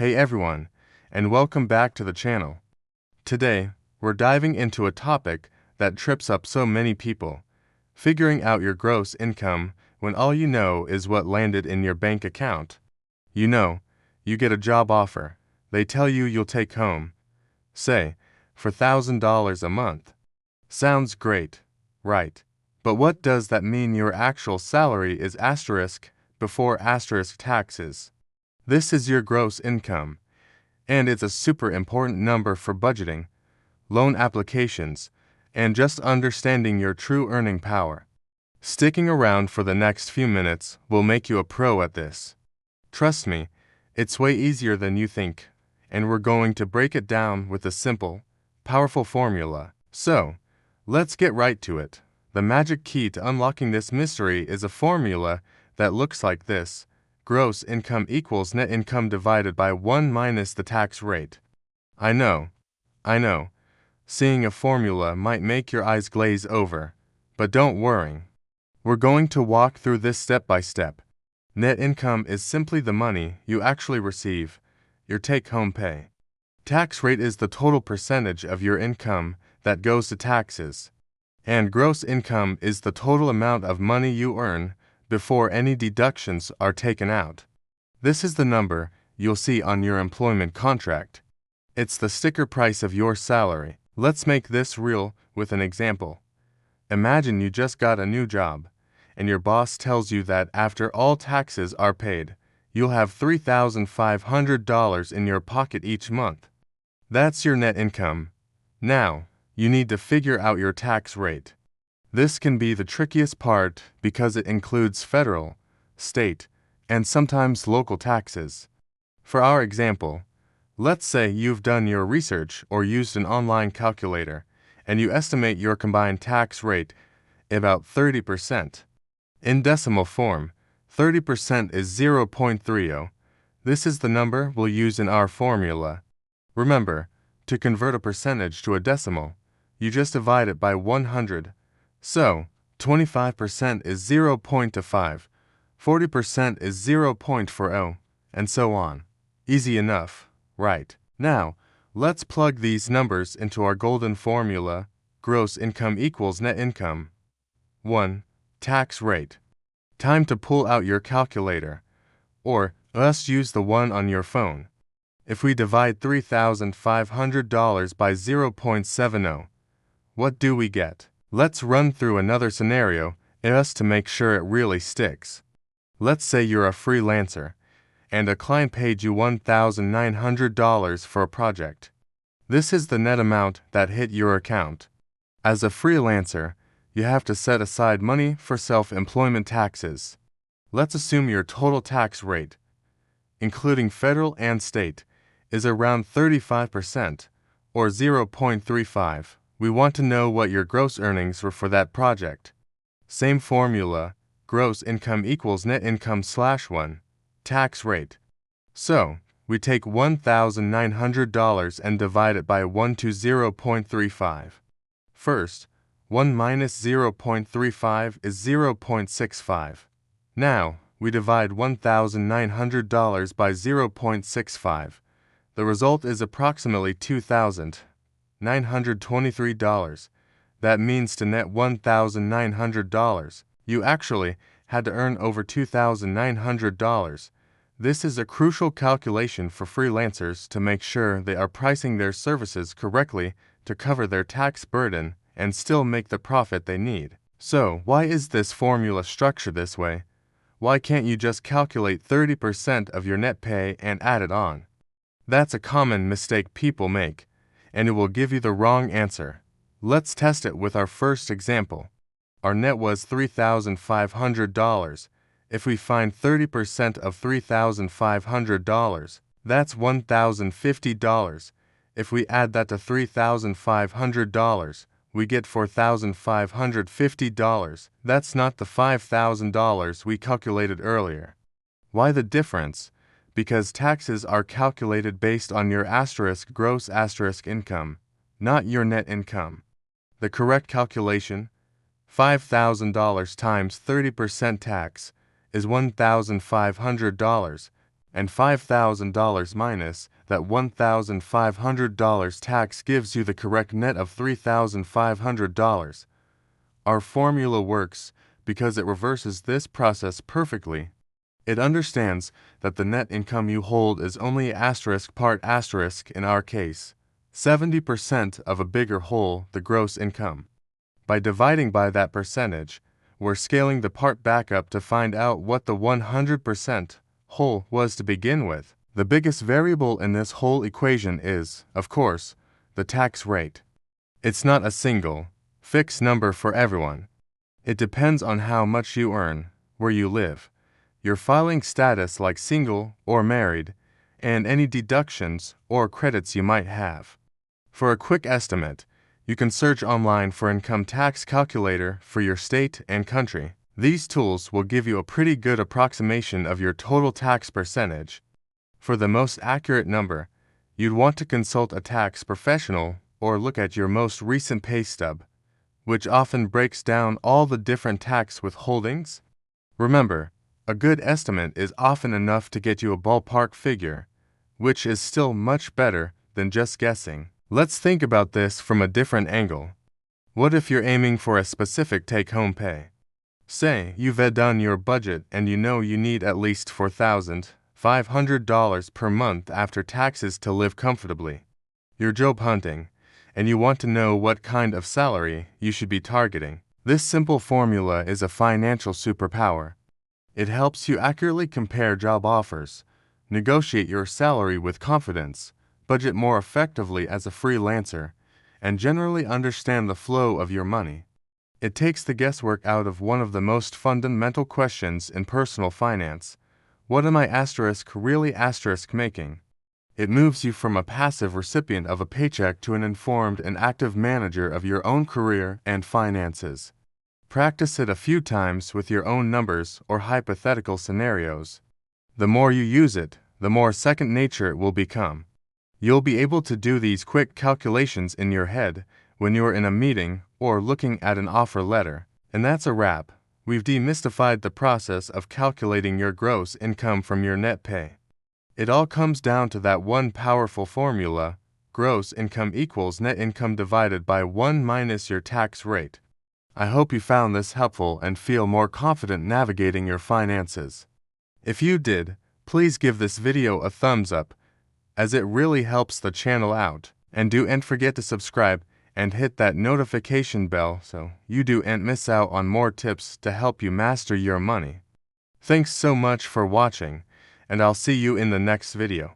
Hey everyone, and welcome back to the channel. Today, we're diving into a topic that trips up so many people: figuring out your gross income when all you know is what landed in your bank account. You get a job offer. They tell you you'll take home, say, for $1,000 a month. Sounds great, right? But what does that mean? Your actual salary is asterisk before asterisk taxes. This is your gross income, and it's a super important number for budgeting, loan applications, and just understanding your true earning power. Sticking around for the next few minutes will make you a pro at this. Trust me, it's way easier than you think, and we're going to break it down with a simple, powerful formula. So, let's get right to it. The magic key to unlocking this mystery is a formula that looks like this: gross income equals net income divided by 1 minus the tax rate. I know. Seeing a formula might make your eyes glaze over, but don't worry. We're going to walk through this step by step. Net income is simply the money you actually receive, your take-home pay. Tax rate is the total percentage of your income that goes to taxes. And gross income is the total amount of money you earn before any deductions are taken out. This is the number you'll see on your employment contract. It's the sticker price of your salary. Let's make this real with an example. Imagine you just got a new job, and your boss tells you that after all taxes are paid, you'll have $3,500 in your pocket each month. That's your net income. Now, you need to figure out your tax rate. This can be the trickiest part because it includes federal, state, and sometimes local taxes. For our example, let's say you've done your research or used an online calculator, and you estimate your combined tax rate about 30%. In decimal form, 30% is 0.30. This is the number we'll use in our formula. Remember, to convert a percentage to a decimal, you just divide it by 100. So, 25% is 0.25, 40% is 0.40, and so on. Easy enough, right? Now, let's plug these numbers into our golden formula: gross income equals net income. 1. Tax rate. Time to pull out your calculator, or just use the one on your phone. If we divide $3,500 by 0.70, what do we get? Let's run through another scenario just to make sure it really sticks. Let's say you're a freelancer, and a client paid you $1,900 for a project. This is the net amount that hit your account. As a freelancer, you have to set aside money for self-employment taxes. Let's assume your total tax rate, including federal and state, is around 35%, or 0.35. We want to know what your gross earnings were for that project. Same formula: gross income equals net income / 1. Tax rate. So, we take $1,900 and divide it by 1 to 0.35. First, 1 minus 0.35 is 0.65. Now, we divide $1,900 by 0.65. The result is approximately $2,923. That means to net $1,900, you actually had to earn over $2,900. This is a crucial calculation for freelancers to make sure they are pricing their services correctly to cover their tax burden and still make the profit they need. So, why is this formula structured this way? Why can't you just calculate 30% of your net pay and add it on? That's a common mistake people make, and it will give you the wrong answer. Let's test it with our first example. Our net was $3,500. If we find 30% of $3,500, that's $1,050. If we add that to $3,500, we get $4,550. That's not the $5,000 we calculated earlier. Why the difference? Because taxes are calculated based on your gross income, not your net income. The correct calculation, $5,000 times 30% tax, is $1,500. and $5,000 minus that $1,500 tax gives you the correct net of $3,500. Our formula works because it reverses this process perfectly. It understands that the net income you hold is only asterisk part asterisk in our case, 70% of a bigger whole, the gross income. By dividing by that percentage, we're scaling the part back up to find out what the 100% whole was to begin with. The biggest variable in this whole equation is, of course, the tax rate. It's not a single, fixed number for everyone. It depends on how much you earn, where you live, your filing status like single or married, and any deductions or credits you might have. For a quick estimate, you can search online for income tax calculator for your state and country. These tools will give you a pretty good approximation of your total tax percentage. For the most accurate number, you'd want to consult a tax professional or look at your most recent pay stub, which often breaks down all the different tax withholdings. Remember, a good estimate is often enough to get you a ballpark figure, which is still much better than just guessing. Let's think about this from a different angle. What if you're aiming for a specific take-home pay? Say you've done your budget and you know you need at least $4,500 per month after taxes to live comfortably. You're job hunting, and you want to know what kind of salary you should be targeting. This simple formula is a financial superpower. It helps you accurately compare job offers, negotiate your salary with confidence, budget more effectively as a freelancer, and generally understand the flow of your money. It takes the guesswork out of one of the most fundamental questions in personal finance. What am I really making? It moves you from a passive recipient of a paycheck to an informed and active manager of your own career and finances. Practice it a few times with your own numbers or hypothetical scenarios. The more you use it, the more second nature it will become. You'll be able to do these quick calculations in your head when you're in a meeting or looking at an offer letter. And that's a wrap. We've demystified the process of calculating your gross income from your net pay. It all comes down to that one powerful formula: gross income equals net income divided by 1 minus your tax rate. I hope you found this helpful and feel more confident navigating your finances. If you did, please give this video a thumbs up, as it really helps the channel out. And don't forget to subscribe and hit that notification bell so you don't miss out on more tips to help you master your money. Thanks so much for watching, and I'll see you in the next video.